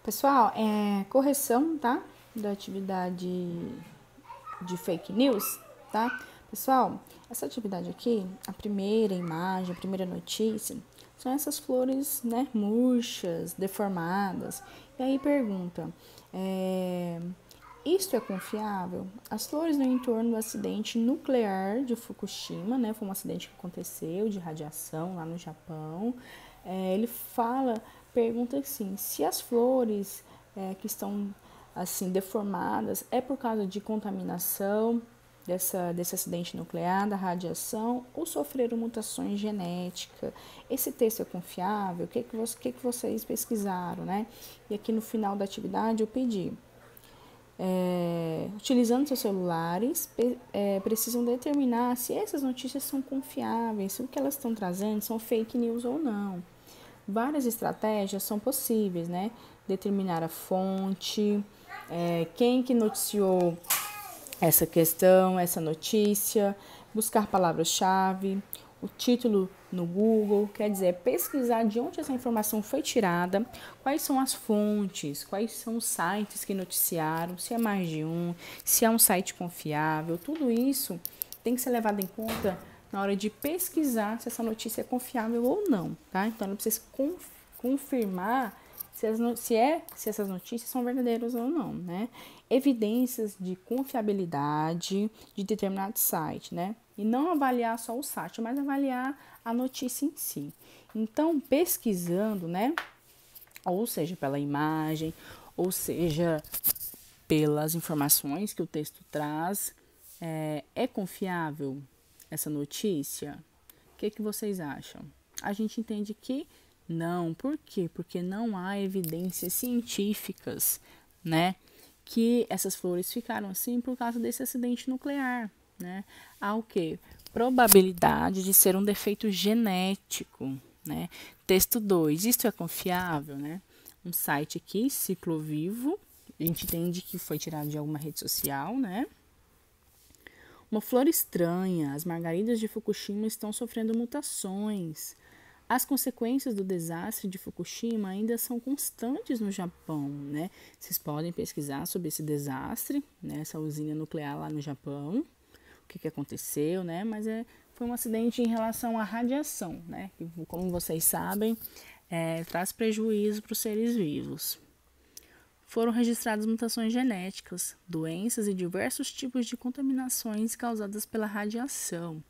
Pessoal, correção, tá? Da atividade de fake news, tá? Pessoal, essa atividade aqui, a primeira imagem, a primeira notícia, são essas flores, né, murchas, deformadas. E aí pergunta, isto é confiável? As flores no entorno do acidente nuclear de Fukushima, né? Foi um acidente que aconteceu de radiação lá no Japão. Ele pergunta assim, se as flores que estão assim deformadas é por causa de contaminação desse acidente nuclear, da radiação, ou sofreram mutações genéticas. Esse texto é confiável? O que vocês pesquisaram, né? E aqui no final da atividade eu pedi utilizando seus celulares, precisam determinar se essas notícias são confiáveis, se o que elas estão trazendo são fake news ou não. Várias estratégias são possíveis, né? Determinar a fonte, quem que noticiou essa questão, essa notícia, buscar palavras-chave, o título no Google, quer dizer, pesquisar de onde essa informação foi tirada, quais são as fontes, quais são os sites que noticiaram, se é mais de um, se é um site confiável, tudo isso tem que ser levado em conta na hora de pesquisar se essa notícia é confiável ou não, tá? Então, ela precisa confirmar se essas notícias são verdadeiras ou não, né? Evidências de confiabilidade de determinado site, né? E não avaliar só o site, mas avaliar a notícia em si. Então, pesquisando, né? Ou seja, pela imagem, ou seja, pelas informações que o texto traz, é confiável essa notícia? O que vocês acham? A gente entende que não. Por quê? Porque não há evidências científicas, né? Que essas flores ficaram assim por causa desse acidente nuclear, né? Há o quê? Probabilidade de ser um defeito genético, né? Texto 2, isto é confiável, né? Um site aqui, Ciclo Vivo, a gente entende que foi tirado de alguma rede social, né? Uma flor estranha, as margaridas de Fukushima estão sofrendo mutações. As consequências do desastre de Fukushima ainda são constantes no Japão, né? Vocês podem pesquisar sobre esse desastre, né? Essa usina nuclear lá no Japão, o que aconteceu, né? Mas foi um acidente em relação à radiação, né? Que, como vocês sabem, traz prejuízo para os seres vivos. Foram registradas mutações genéticas, doenças e diversos tipos de contaminações causadas pela radiação.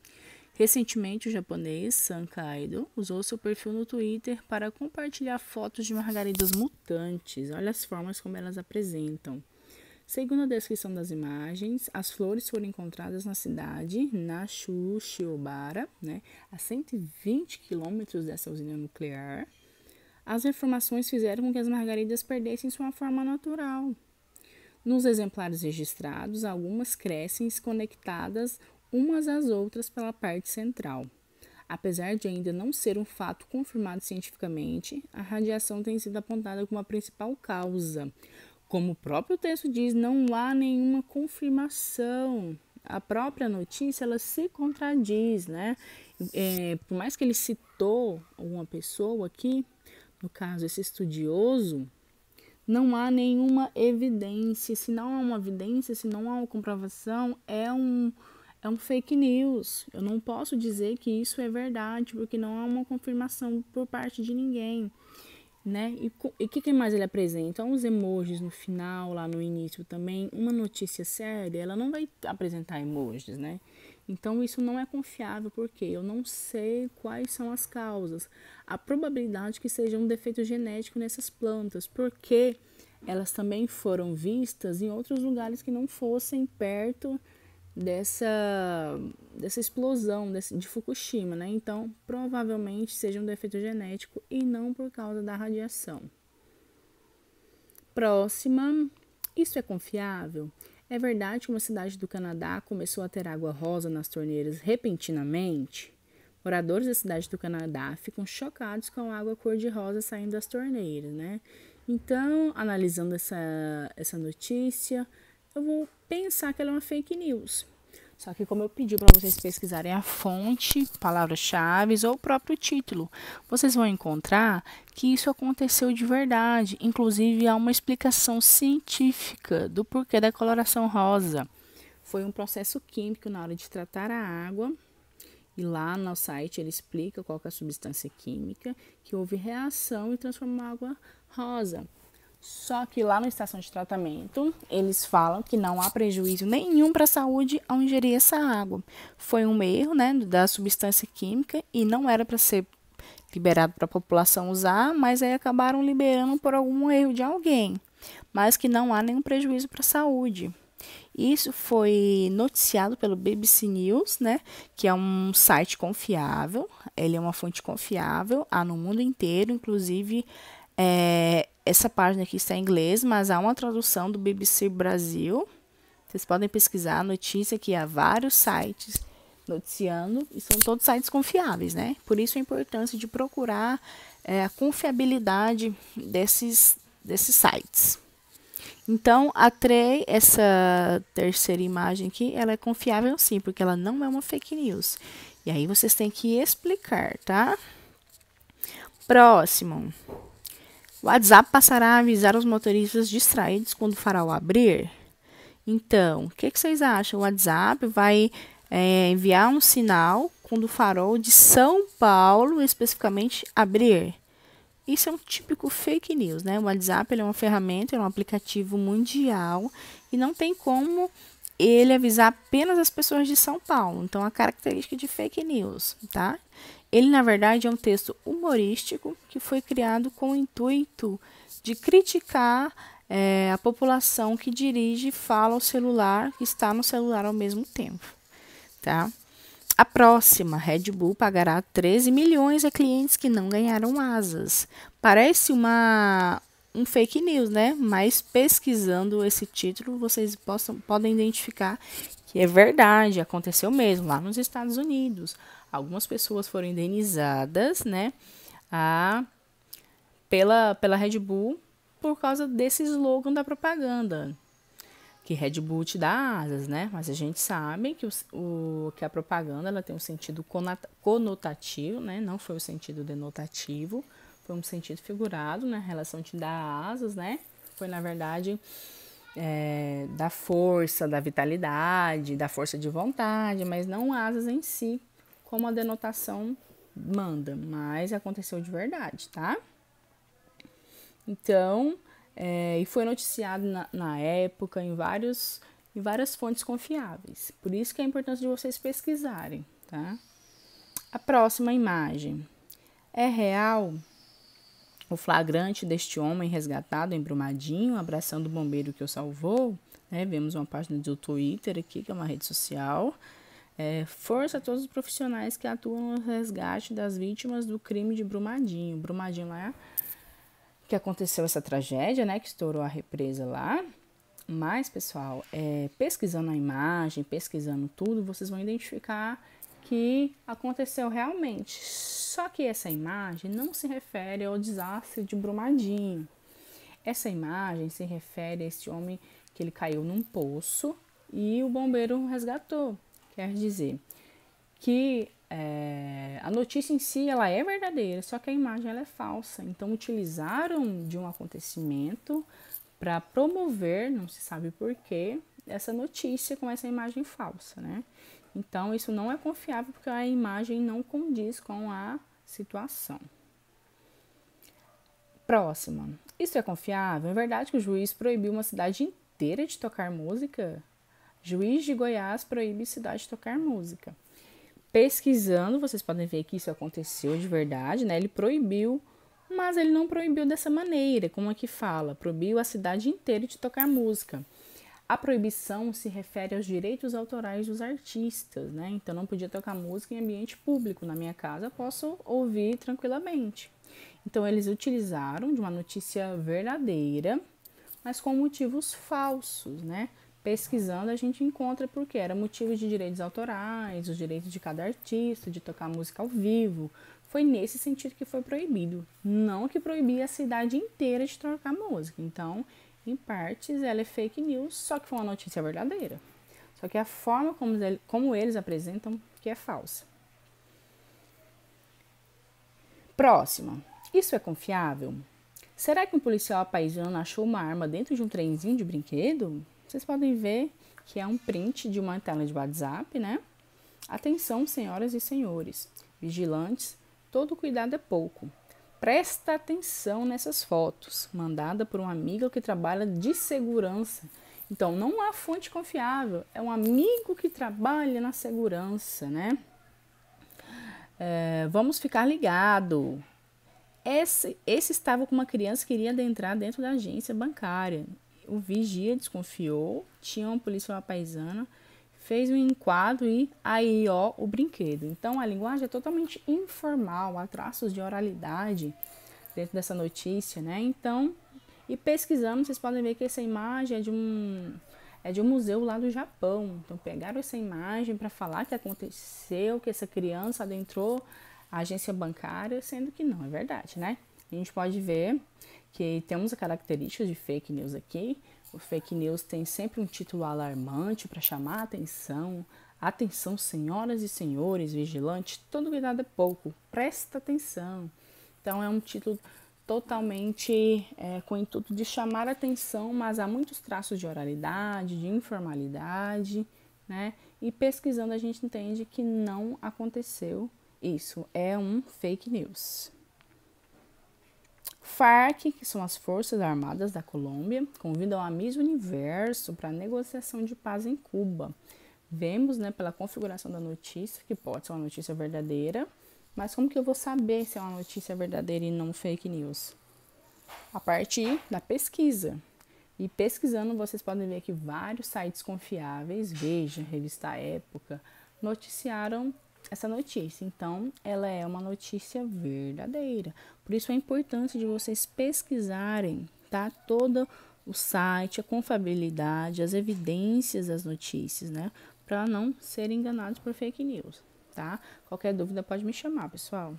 Recentemente, o japonês San Kaido usou seu perfil no Twitter para compartilhar fotos de margaridas mutantes. Olha as formas como elas apresentam. Segundo a descrição das imagens, as flores foram encontradas na cidade Nashu Shiobara, né, a 120 quilômetros dessa usina nuclear. As informações fizeram com que as margaridas perdessem sua forma natural. Nos exemplares registrados, algumas crescem conectadas umas às outras pela parte central. Apesar de ainda não ser um fato confirmado cientificamente, a radiação tem sido apontada como a principal causa. Como o próprio texto diz, não há nenhuma confirmação. A própria notícia ela se contradiz, né? Por mais que ele citou uma pessoa aqui, no caso esse estudioso, não há nenhuma evidência. Se não há uma evidência, se não há uma comprovação, é um fake news. Eu não posso dizer que isso é verdade, porque não há uma confirmação por parte de ninguém, né? E o que mais ele apresenta? Os emojis no final, lá no início também. Uma notícia séria, ela não vai apresentar emojis, né? Então, isso não é confiável, porque eu não sei quais são as causas. A probabilidade que seja um defeito genético nessas plantas, porque elas também foram vistas em outros lugares que não fossem perto dessa explosão de Fukushima, né? Então, provavelmente seja um defeito genético e não por causa da radiação. Próxima. Isso é confiável? É verdade que uma cidade do Canadá começou a ter água rosa nas torneiras repentinamente? Moradores da cidade do Canadá ficam chocados com a água cor-de-rosa saindo das torneiras, né? Então, analisando essa notícia, eu vou pensar que ela é uma fake news. Só que como eu pedi para vocês pesquisarem a fonte, palavras-chave ou o próprio título, vocês vão encontrar que isso aconteceu de verdade. Inclusive, há uma explicação científica do porquê da coloração rosa. Foi um processo químico na hora de tratar a água. E lá no site ele explica qual que é a substância química, que houve reação e transformou a água rosa. Só que lá na estação de tratamento, eles falam que não há prejuízo nenhum para a saúde ao ingerir essa água. Foi um erro, né, da substância química e não era para ser liberado para a população usar, mas aí acabaram liberando por algum erro de alguém. Mas que não há nenhum prejuízo para a saúde. Isso foi noticiado pelo BBC News, né, que é um site confiável, ele é uma fonte confiável, há no mundo inteiro, inclusive essa página aqui está em inglês, mas há uma tradução do BBC Brasil. Vocês podem pesquisar a notícia que há vários sites noticiando e são todos sites confiáveis, né? Por isso a importância de procurar a confiabilidade desses sites. Então, essa terceira imagem aqui, ela é confiável sim, porque ela não é uma fake news. E aí vocês têm que explicar, tá? Próximo. O WhatsApp passará a avisar os motoristas distraídos quando o farol abrir? Então, o que vocês acham? O WhatsApp vai enviar um sinal quando o farol de São Paulo, especificamente, abrir? Isso é um típico fake news, né? O WhatsApp ele é uma ferramenta, é um aplicativo mundial e não tem como ele avisar apenas as pessoas de São Paulo. Então, a característica de fake news, tá? Ele, na verdade, é um texto humorístico que foi criado com o intuito de criticar a população que dirige e fala ao celular, que está no celular ao mesmo tempo, tá? A próxima, Red Bull pagará 13 milhões a clientes que não ganharam asas. Parece um fake news, né? Mas pesquisando esse título, vocês podem identificar que é verdade, aconteceu mesmo lá nos Estados Unidos. Algumas pessoas foram indenizadas, né, pela Red Bull por causa desse slogan da propaganda. Que Red Bull te dá asas, né? Mas a gente sabe que a propaganda ela tem um sentido conotativo, né? Não foi o sentido denotativo, foi um sentido figurado, né? A relação de dar asas, né? Foi, na verdade, da força, da vitalidade, da força de vontade, mas não asas em si, como a denotação manda. Mas aconteceu de verdade, tá? Então, e foi noticiado na época em várias fontes confiáveis. Por isso que é importante de vocês pesquisarem, tá? A próxima imagem. É real o flagrante deste homem resgatado em Brumadinho, abraçando o bombeiro que o salvou? Vemos uma página do Twitter aqui, que é uma rede social. Força a todos os profissionais que atuam no resgate das vítimas do crime de Brumadinho. Brumadinho lá que aconteceu essa tragédia, né, que estourou a represa lá. Mas, pessoal, pesquisando a imagem, pesquisando tudo, vocês vão identificar que aconteceu realmente. Só que essa imagem não se refere ao desastre de Brumadinho. Essa imagem se refere a esse homem que ele caiu num poço e o bombeiro o resgatou. Quer dizer que a notícia em si ela é verdadeira, só que a imagem ela é falsa. Então utilizaram de um acontecimento para promover, não se sabe porquê, essa notícia com essa imagem falsa, né? Então isso não é confiável porque a imagem não condiz com a situação. Próxima. Isso é confiável? É verdade que o juiz proibiu uma cidade inteira de tocar música? Juiz de Goiás proíbe cidade de tocar música. Pesquisando, vocês podem ver que isso aconteceu de verdade, né? Ele proibiu, mas ele não proibiu dessa maneira, como aqui fala, proibiu a cidade inteira de tocar música. A proibição se refere aos direitos autorais dos artistas, né? Então não podia tocar música em ambiente público. Na minha casa eu posso ouvir tranquilamente. Então eles utilizaram de uma notícia verdadeira, mas com motivos falsos, né? Pesquisando a gente encontra porque era motivo de direitos autorais, os direitos de cada artista, de tocar música ao vivo. Foi nesse sentido que foi proibido, não que proibia a cidade inteira de tocar música. Então, em partes, ela é fake news, só que foi uma notícia verdadeira. Só que a forma como eles apresentam que é falsa. Próxima. Isso é confiável? Será que um policial paisano achou uma arma dentro de um trenzinho de brinquedo? Vocês podem ver que é um print de uma tela de WhatsApp, né? Atenção, senhoras e senhores. Vigilantes, todo cuidado é pouco. Presta atenção nessas fotos, mandada por um amigo que trabalha de segurança. Então, não há fonte confiável, é um amigo que trabalha na segurança, né? Vamos ficar ligado. Esse estava com uma criança que iria adentrar dentro da agência bancária. O vigia desconfiou, tinha uma policial paisana, fez um enquadro e aí, ó, o brinquedo. Então, a linguagem é totalmente informal, há traços de oralidade dentro dessa notícia, né? Então, e pesquisando, vocês podem ver que essa imagem é de um museu lá do Japão. Então, pegaram essa imagem para falar que aconteceu, que essa criança adentrou a agência bancária, sendo que não é verdade, né? A gente pode ver que temos a característica de fake news aqui. O fake news tem sempre um título alarmante para chamar a atenção. Atenção, senhoras e senhores, vigilantes, todo cuidado é pouco, presta atenção. Então, é um título totalmente com o intuito de chamar a atenção, mas há muitos traços de oralidade, de informalidade, né? E pesquisando a gente entende que não aconteceu isso, é um fake news. FARC, que são as Forças Armadas da Colômbia, convidam a Miss Universo para negociação de paz em Cuba. Vemos, né, pela configuração da notícia, que pode ser uma notícia verdadeira, mas como que eu vou saber se é uma notícia verdadeira e não fake news? A partir da pesquisa. E pesquisando, vocês podem ver que vários sites confiáveis, Veja, Revista Época, noticiaram essa notícia. Então, ela é uma notícia verdadeira. Por isso é importante de vocês pesquisarem, tá? Todo o site, a confiabilidade, as evidências das notícias, né? Para não serem enganados por fake news, tá? Qualquer dúvida pode me chamar, pessoal.